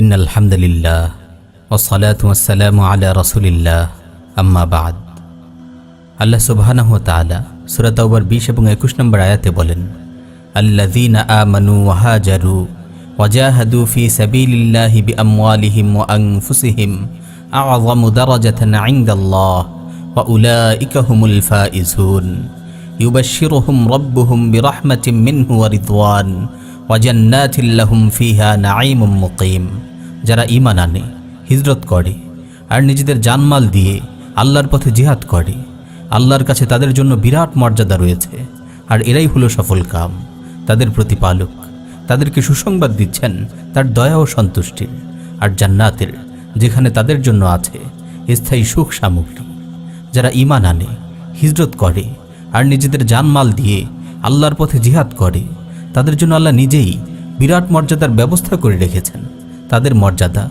ইন্নাল হামদুলিল্লাহ ওয়াসসালাতু ওয়াসসালামু আলা রাসূলিল্লাহ আম্মা বা'দ। আল্লাহ সুবহানাহু ওয়া তাআলা সূরা তাওবার 20 এবং 21 নম্বর আয়াতে বলেন, আল্লাযীনা আমানু ওয়া হাজারু ওয়া জাহাদু ফী সাবিলিল্লাহি বিআমওয়ালিহিম ওয়া আনফুসিহিম আ'যামু দারাজাতান 'ইনদাল্লাহ ওয়া উলাইকা হুমুল ফাইজুন ইউবাশশিরুহুম রাব্বুহুম বিরাহমাতিন মিনহু ওয়া রিদওয়ান ওয়া জান্নাতিন লাহুম ফিহা নাঈমুম মুকিম। যারা ঈমান আনে, হিজরত করে আর নিজেদের জানমাল দিয়ে আল্লাহর পথে জিহাদ করে, আল্লাহর কাছে তাদের জন্য বিরাট মর্যাদা রয়েছে, আর এরাই হলো সফল কাম। তাদের প্রতিপালক তাদেরকে সুসংবাদ দিচ্ছেন তার দয়া ও সন্তুষ্টির আর জান্নাতের, যেখানে তাদের জন্য আছে স্থায়ী সুখ সামগ্রী। যারা ঈমান আনে, হিজরত করে আর নিজেদের জানমাল দিয়ে আল্লাহর পথে জিহাদ করে, তাদের জন্য আল্লাহ নিজেই বিরাট মর্যাদার ব্যবস্থা করে রেখেছেন। তাদের মর্যাদা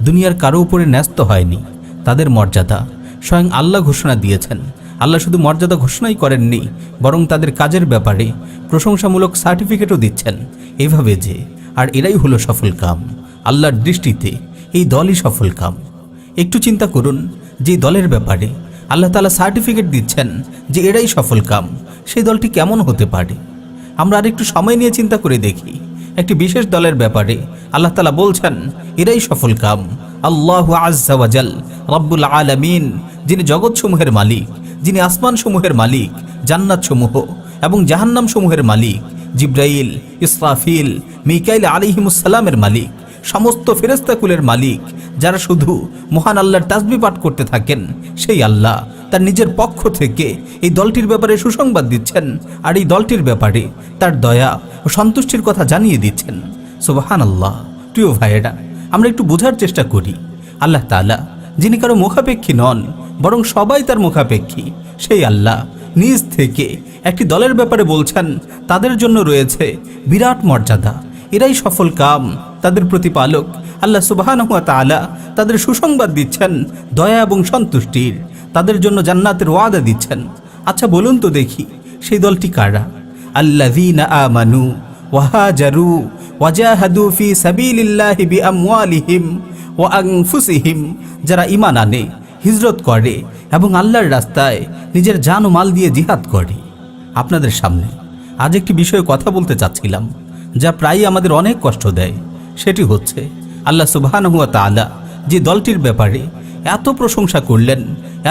দুনিয়ার কারো উপরে ন্যস্ত হয়নি। তাদের মর্যাদা স্বয়ং আল্লাহ ঘোষণা দিয়েছেন। আল্লাহ শুধু মর্যাদা ঘোষণাই করেননি, বরং তাদের কাজের ব্যাপারে প্রশংসামূলক সার্টিফিকেটও দিচ্ছেন, এভাবে যে আর এরাই হলো সফল কাম। আল্লাহর দৃষ্টিতে এই দলই সফল কাম। একটু চিন্তা করুন, যে দলের ব্যাপারে আল্লাহ তাআলা সার্টিফিকেট দিচ্ছেন যে এরাই সফল কাম, সেই দলটি কেমন হতে পারে। আমরা আরেকটু সময় নিয়ে চিন্তা করে দেখি, একটি বিশেষ দলের ব্যাপারে আল্লাহ তাআলা বলছেন এরাই সফল কাম। আল্লাহু আযজা ওয়া জাল রব্বুল আলামিন, যিনি জগৎসমূহের মালিক, যিনি আসমানসমূহের মালিক, জান্নাতসমূহ এবং জাহান্নামসমূহের মালিক, জিবরাইল, ইসরাফিল, মিকাইল আলাইহিমুস সালামের মালিক, সমস্ত ফেরেশতাকুলের মালিক, যারা শুধু মহান আল্লাহর তাসবিহ পাঠ করতে থাকেন, সেই আল্লাহ তার নিজের পক্ষ থেকে এই দলটির ব্যাপারে সুসংবাদ দিচ্ছেন, আর এই দলটির ব্যাপারে তার দয়া ও সন্তুষ্টির কথা জানিয়ে দিচ্ছেন। সুবহানাল্লাহ। প্রিয় ভাইয়েরা, আমরা একটু বোঝার চেষ্টা করি, আল্লাহ তাআলা যিনি কারো মুখাপেক্ষী নন, বরং সবাই তার মুখাপেক্ষী, সেই আল্লাহ নিজ থেকে একটি দলের ব্যাপারে বলছেন তাদের জন্য রয়েছে বিরাট মর্যাদা, এরাই সফল কাম। তাদের প্রতিপালক আল্লাহ সুবহানাহু ওয়া তাআলা তাদের সুসংবাদ দিচ্ছেন দয়া এবং সন্তুষ্টির, তাদের জন্য জান্নাতের ওয়াদা দিচ্ছেন। আচ্ছা বলুন তো দেখি, সেই দলটি কারা? আল্লাযীনা আমানু ওয়া হাজারু ওয়া জাহাদু ফী সাবিলিল্লাহি বিআমওয়ালিহিম ওয়া আনফুসিহিম, যারা ঈমান আনে, হিজরত করে এবং আল্লাহর রাস্তায় নিজের জান ও মাল দিয়ে জিহাদ করে। আপনাদের সামনে আজ একটি বিষয়ে কথা বলতে চাচ্ছিলাম, যা প্রায়ই আমাদের অনেক কষ্ট দেয়। সেটি হচ্ছে আল্লাহ সুবহানাহু ওয়া তাআলা যে দলটির ব্যাপারে এত প্রশংসা করলেন,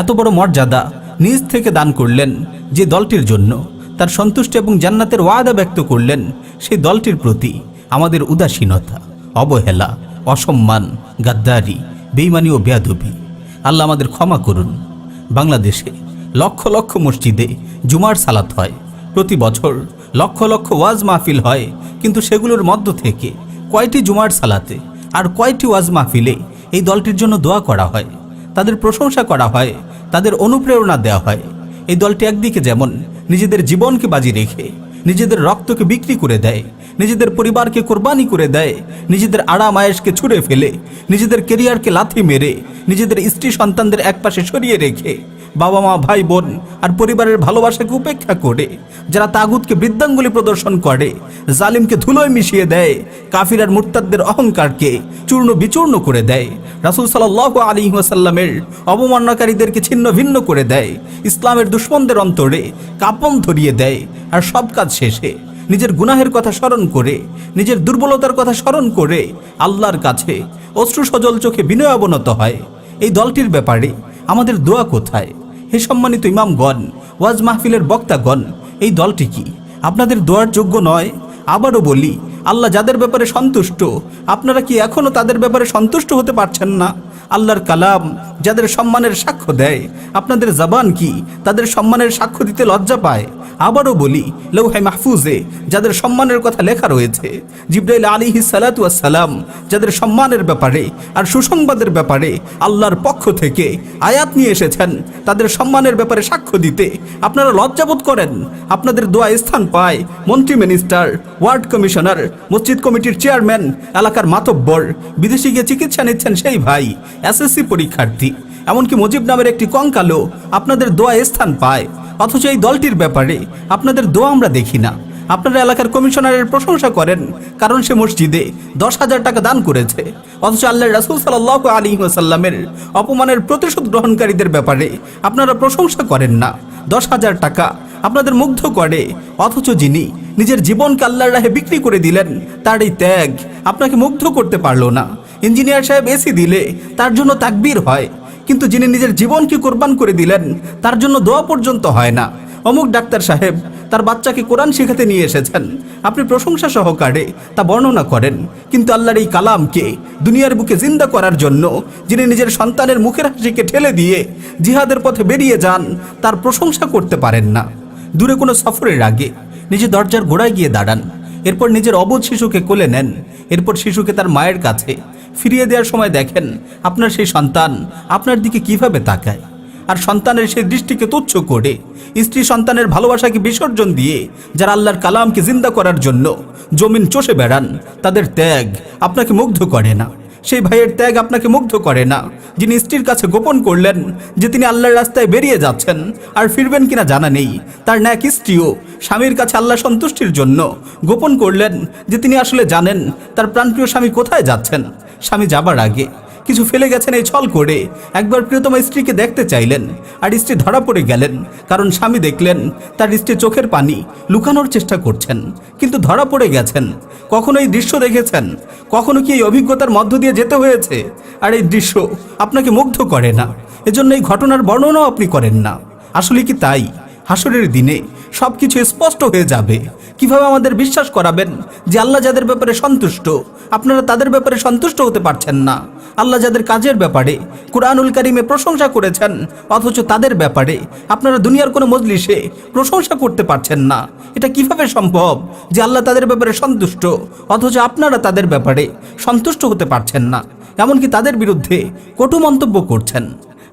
এত বড় মর্যাদা নিজ থেকে দান করলেন, যে দলটির জন্য তার সন্তুষ্টি এবং জান্নাতের ওয়াদা ব্যক্ত করলেন, সেই দলটির প্রতি আমাদের উদাসীনতা, অবহেলা, অসম্মান, গাদ্দারি, বেঈমানি ও বেয়াদবি। আল্লাহ আমাদের ক্ষমা করুন। বাংলাদেশে লক্ষ লক্ষ মসজিদে জুমার সালাত হয়, প্রতি বছর লক্ষ লক্ষ ওয়াজ মাহফিল হয়, কিন্তু সেগুলোর মধ্য থেকে কয়টি জুমার সালাতে আর কয়টি ওয়াজ মাহফিলে এই দলটির জন্য দোয়া করা হয়, তাদের প্রশংসা করা হয়, তাদের অনুপ্রেরণা দেওয়া হয়? এই দলটি একদিকে যেমন নিজেদের জীবনকে বাজি রেখে নিজেদের রক্তকে বিক্রি করে দেয়, নিজেদের পরিবারকে কোরবানি করে দেয়, নিজেদের আরাম আয়েশকে ছুঁড়ে ফেলে, নিজেদের কেরিয়ারকে লাথি মেরে, নিজেদের স্ত্রী সন্তানদের একপাশে সরিয়ে রেখে, বাবা মা, ভাই বোন আর পরিবারের ভালোবাসাকে উপেক্ষা করে যারা তাগুতকে বৃদ্ধাঙ্গুলি প্রদর্শন করে, জালিমকে ধুলোয় মিশিয়ে দেয়, কাফির আর মুরতাদদের অহংকারকে চূর্ণ বিচূর্ণ করে দেয়, রাসূল সাল্লাল্লাহু আলাইহি ওয়াসাল্লামের অবমাননাকারীদেরকে ছিন্ন ভিন্ন করে দেয়, ইসলামের দুশমনদের অন্তরে কাঁপন ধরিয়ে দেয়, আর সব কাজ শেষে নিজের গুনাহের কথা স্মরণ করে, নিজের দুর্বলতার কথা স্মরণ করে আল্লাহর কাছে অশ্রু সজল চোখে বিনয় অবনত হয়, এই দলটির ব্যাপারে আমাদের দোয়া কোথায়? হে সম্মানিত ইমামগণ, ওয়াজ মাহফিলের বক্তাগণ, এই দলটি কি আপনাদের দোয়ার যোগ্য নয়? আবারও বলি, আল্লাহ যাদের ব্যাপারে সন্তুষ্ট, আপনারা কি এখনও তাদের ব্যাপারে সন্তুষ্ট হতে পারছেন না? আল্লাহর কালাম যাদের সম্মানের সাক্ষ্য দেয়, আপনাদের জবান কি তাদের সম্মানের সাক্ষ্য দিতে লজ্জা পায়? আবারও বলি, লৌহে মাহফুজে যাদের সম্মানের কথা লেখা রয়েছে, জিবরাইল আলাইহিস সালাতু ওয়াস সালাম যাদের সম্মানের ব্যাপারে আর সুসংবাদের ব্যাপারে আল্লাহর পক্ষ থেকে আয়াত নিয়ে এসেছেন, তাদের সম্মানের ব্যাপারে সাক্ষ্য দিতে আপনারা লজ্জাবোধ করেন? আপনাদের দোয়া স্থান পায় মন্ত্রী, মিনিস্টার, ওয়ার্ড কমিশনার, মসজিদ কমিটির চেয়ারম্যান, এলাকার মাতব্বর, বিদেশে গিয়ে চিকিৎসা নিচ্ছেন সেই ভাই, এসএসসি পরীক্ষার্থী, এমনকি মুজিব নামের একটি কঙ্কালও আপনাদের দোয়া স্থান পায়। অথচ এই দলটির ব্যাপারে আপনাদের দোয়া আমরা দেখি না। আপনারা এলাকার কমিশনারের প্রশংসা করেন কারণ সে মসজিদে 10,000 টাকা দান করেছে, অথচ আল্লাহর রাসূল সাল্লাল্লাহু আলাইহি ওয়াসাল্লামের অপমানের প্রতিশোধ গ্রহণকারীদের ব্যাপারে আপনারা প্রশংসা করেন না। 10,000 টাকা আপনাদের মুগ্ধ করে, অথচ যিনি নিজের জীবনকে আল্লাহর রাহে বিক্রি করে দিলেন তার এই ত্যাগ আপনাকে মুগ্ধ করতে পারলো না। ইঞ্জিনিয়ার সাহেব এসি দিলে তার জন্য তাকবীর হয়, কিন্তু যিনি নিজের জীবনকে কোরবান করে দিলেন তার জন্য দোয়া পর্যন্ত হয় না। অমুক ডাক্তার সাহেব তার বাচ্চাকে কোরআন শেখাতে নিয়ে এসেছেন, আপনি প্রশংসা সহকারে তা বর্ণনা করেন, কিন্তু আল্লাহর এই কালামকে দুনিয়ার বুকে জিন্দা করার জন্য যিনি নিজের সন্তানের মুখের হাসিকে ঠেলে দিয়ে জিহাদের পথে বেরিয়ে যান তার প্রশংসা করতে পারেন না। দূরে কোনো সফরের আগে নিজে দরজার গোড়ায় গিয়ে দাঁড়ান, এরপর নিজের অবোধ শিশুকে কোলে নেন, এরপর শিশুকে তার মায়ের কাছে ফিরিয়ে দেওয়ার সময় দেখেন আপনার সেই সন্তান আপনার দিকে কিভাবে তাকায়, আর সন্তানের সেই দৃষ্টিকে তুচ্ছ করে স্ত্রী সন্তানের ভালোবাসাকে বিসর্জন দিয়ে যারা আল্লাহর কালামকে জিন্দা করার জন্য জমিন চষে বেড়ান তাদের ত্যাগ আপনাকে মুগ্ধ করে না। সেই ভাইয়ের ত্যাগ আপনাকে মুগ্ধ করে না যিনি স্ত্রীর কাছে গোপন করলেন যে তিনি আল্লাহর রাস্তায় বেরিয়ে যাচ্ছেন আর ফিরবেন কিনা জানা নেই। তার ন্যাক স্ত্রীও স্বামীর কাছে আল্লাহ সন্তুষ্টির জন্য গোপন করলেন যে তিনি আসলে জানেন তার প্রাণপ্রিয় স্বামী কোথায় যাচ্ছেন। স্বামী যাবার আগে কিছু ফেলে গেছেন এই ছল করে একবার প্রিয়তমা স্ত্রীকে দেখতে চাইলেন, আর স্ত্রী ধরা পড়ে গেলেন কারণ স্বামী দেখলেন তার স্ত্রী চোখের পানি লুকানোর চেষ্টা করছেন, কিন্তু ধরা পড়ে গেছেন। কখনো এই দৃশ্য দেখেছেন? কখনো কি এই অভিজ্ঞতার মধ্য দিয়ে যেতে হয়েছে? আর এই দৃশ্য আপনাকে মুগ্ধ করে না, এজন্য এই ঘটনার বর্ণনাও আপনি করেন না। আসলে কি তাই? হাসরের দিনে সবকিছু স্পষ্ট হয়ে যাবে। কিভাবে আমাদের বিশ্বাস করাবেন যে আল্লাহ যাদের ব্যাপারে সন্তুষ্ট আপনারা তাদের ব্যাপারে সন্তুষ্ট হতে পারছেন না? আল্লাহ যাদের কাজের ব্যাপারে কুরআনুল কারীমে প্রশংসা করেছেন অথচ তাদের ব্যাপারে আপনারা দুনিয়ার কোনো মজলিসে প্রশংসা করতে পারছেন না। এটা কিভাবে সম্ভব যে আল্লাহ তাদের ব্যাপারে সন্তুষ্ট অথচ আপনারা তাদের ব্যাপারে সন্তুষ্ট হতে পারছেন না, এমনকি তাদের বিরুদ্ধে কটু মন্তব্য করছেন?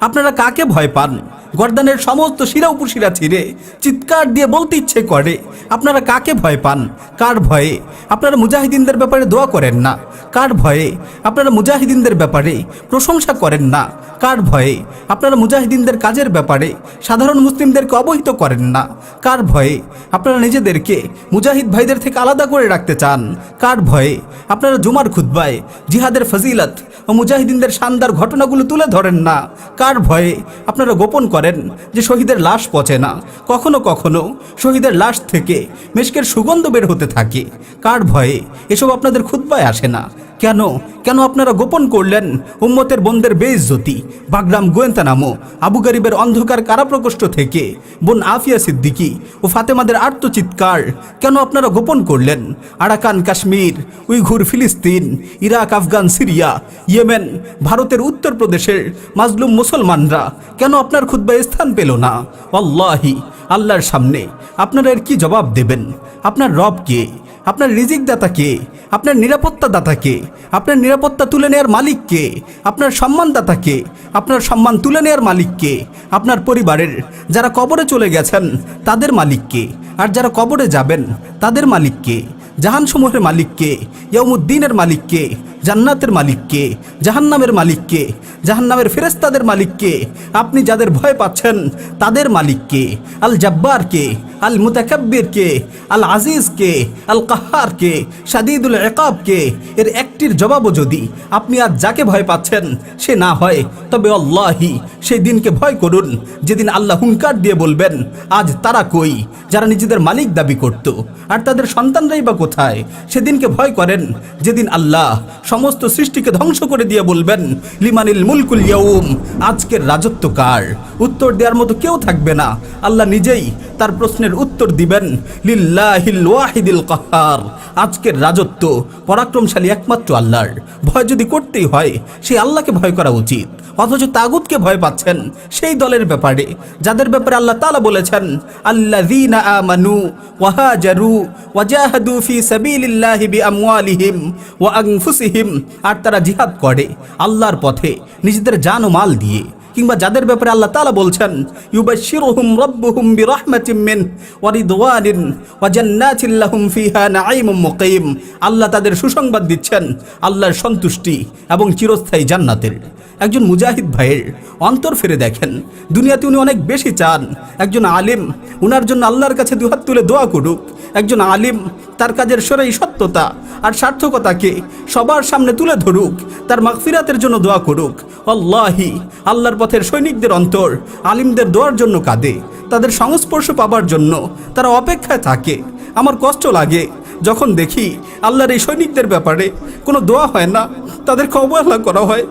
আপনারা কাকে ভয় পান? গর্দানের সমস্ত শিরা উপশিরা ছিঁড়ে চিৎকার দিয়ে বলতে ইচ্ছে করে আপনারা কাকে ভয় পান? কার ভয়ে আপনারা মুজাহিদিনদের ব্যাপারে দোয়া করেন না? কার ভয়ে আপনারা মুজাহিদিনদের ব্যাপারে প্রশংসা করেন না? কার ভয়ে আপনারা মুজাহিদিনদের কাজের ব্যাপারে সাধারণ মুসলিমদেরকে অবহিত করেন না? কার ভয়ে আপনারা নিজেদেরকে মুজাহিদ ভাইদের থেকে আলাদা করে রাখতে চান? কার ভয়ে আপনারা জুমার খুতবায় জিহাদের ফজিলত ও মুজাহিদিনদের শানদার ঘটনাগুলো তুলে ধরেন না? কার ভয়ে আপনারা গোপন করেন যে শহীদের লাশ পচে না? কখনো কখনো শহীদের লাশ থেকে মিশকের সুগন্ধ বের হতে থাকে। কার ভয়ে এসব আপনাদের খুতবায় আসে না? কেন কেন আপনারা গোপন করলেন উম্মতের বোনদের বেইজ্জতি? বাগরাম গোয়েন্তানামো আবু গরিবের অন্ধকার কারাপ্রকোষ্ঠ থেকে বোন আফিয়া সিদ্দিকী ও ফাতেমাদের আর্তচিৎকার কেন আপনারা গোপন করলেন? আরাকান কাশ্মীর, উইঘুর ফিলিস্তিন, ইরাক, আফগান, সিরিয়া, ইয়েমেন, ভারতের উত্তরপ্রদেশের মাজলুম মুসলমানরা কেন আপনার খুতবায় স্থান পেল না? আল্লাহি, আল্লাহর সামনে আপনারা এর কি জবাব দেবেন? আপনার রব কে? আপনার রিজিক দাতা কে? আপনার নিরাপত্তা দাতা কে? আপনার নিরাপত্তা তুলে নেওয়ার মালিক কে? আপনার সম্মান দাতা কে? আপনার সম্মান তুলে নেওয়ার মালিক কে? আপনার পরিবারের যারা কবরে চলে গেছেন তাদের মালিক কে? আর যারা কবরে যাবেন তাদের মালিক কে? জাহানসমূহের মালিক কে? ইয়াউমুদ্দিনের মালিক কে? জান্নাতের মালিক কে? জাহান্নামের মালিক কে? জাহান্নামের ফেরেশতাদের মালিক কে? আপনি যাদের ভয় পাচ্ছেন তাদের মালিক কে? আল জব্বার কে? আল মুতাকাব্বির কে? আল আজিজ কে? আল কাহ্হার কে? শাদীদুল ইকাব কে? এর একটির জবাবও যদি আপনি আজ যাকে ভয় পাচ্ছেন সে না হয়, তবে আল্লাহি সেই দিনকে ভয় করুন যেদিন আল্লাহ হুঙ্কার দিয়ে বলবেন আজ তারা কই যারা নিজেদের মালিক দাবি করত, আর তাদের সন্তানরাই বা কোথায়? সেদিনকে ভয় করেন যেদিন আল্লাহ সমস্ত সৃষ্টিকে ধ্বংস করে দিয়ে বলবেন লিমানিল মুলকুল ইয়াউম, আজকের রাজত্ব কার? উত্তর দেওয়ার মতো কেউ থাকবে না। আল্লাহ নিজেই তার প্রশ্নের উত্তর দিবেন লিল্লাহিল ওয়াহিদিল কাহ্হার, আজকের রাজত্ব পরাক্রমশালী একমাত্র আল্লাহর। ভয় যদি করতেই হয় সেই আল্লাহকে ভয় করা উচিত, অথচ তাগুতকে ভয় পাচ্ছেন সেই দলের ব্যাপারে যাদের ব্যাপারে আল্লাহ তাআলা বলেছেন আল্লাযীনা আমানু ওয়া হাজারু ওয়া জাহাদু ফি সাবিলিল্লাহি বিআমওয়ালিহিম ওয়া আনফুসিহিম, আর তারা জিহাদ করে আল্লাহর পথে নিজেদের জান ও মাল দিয়ে। কিংবা যাদের ব্যাপারে আল্লাহ তাআলা বলছেন ইউবাশশিরুহুম রাব্বুহুম বিরাহমাতিম মিন ওয়া রিদওয়ানিন ওয়া জান্নাতিন লাহুম ফিহা নাঈমুম মুকিম, আল্লাহ তাদের সুসংবাদ দিচ্ছেন আল্লাহর সন্তুষ্টি এবং চিরস্থায়ী জান্নাতের। একজন মুজাহিদ ভাইয়ের অন্তর ফিরে দেখেন, দুনিয়াতে উনি অনেক বেশি চান একজন আলেম উনার জন্য আল্লাহর কাছে দুহাত তুলে দোয়া করুক, একজন আলিম তার কাজের শরঈ সত্যতা আর সার্থকতাকে সবার সামনে তুলে ধরুক, তার মাগফিরাতের জন্য দোয়া করুক। আল্লাহি, আল্লাহর পথের সৈনিকদের অন্তর আলিমদের দোয়ার জন্য কাঁদে, তাদের সংস্পর্শ পাবার জন্য তারা অপেক্ষায় থাকে। আমার কষ্ট লাগে যখন দেখি আল্লাহর এই সৈনিকদের ব্যাপারে কোনো দোয়া হয় না, তাদেরকে অবহেলা করা হয়,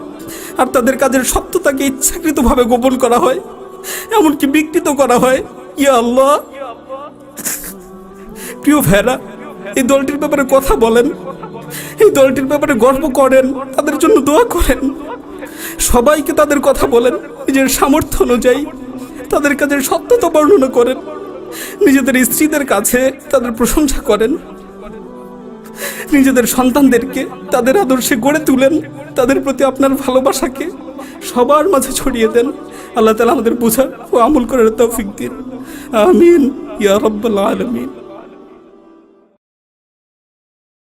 আর তাদের কাজের সত্যতাকে ইচ্ছাকৃতভাবে গোপন করা হয়, এমনকি বিকৃত করা হয়। ইয়া আল্লাহ, প্রিয় ভাইরা, এই দলটির ব্যাপারে কথা বলেন, এই দলটির ব্যাপারে গর্ব করেন, তাদের জন্য দোয়া করেন, সবাইকে তাদের কথা বলেন, নিজের সামর্থ্য অনুযায়ী তাদের কাজের সত্যতা বর্ণনা করেন, নিজেদের স্ত্রীদের কাছে তাদের প্রশংসা করেন, নিজেদের সন্তানদেরকে তাদের আদর্শে গড়ে তুলেন, তাদের প্রতি আপনার ভালোবাসাকে সবার মাঝে ছড়িয়ে দেন। আল্লাহ তাআলা আমাদের বোঝার ও আমল করার তৌফিক দিন। আমিন ইয়া রাব্বাল আলামিন।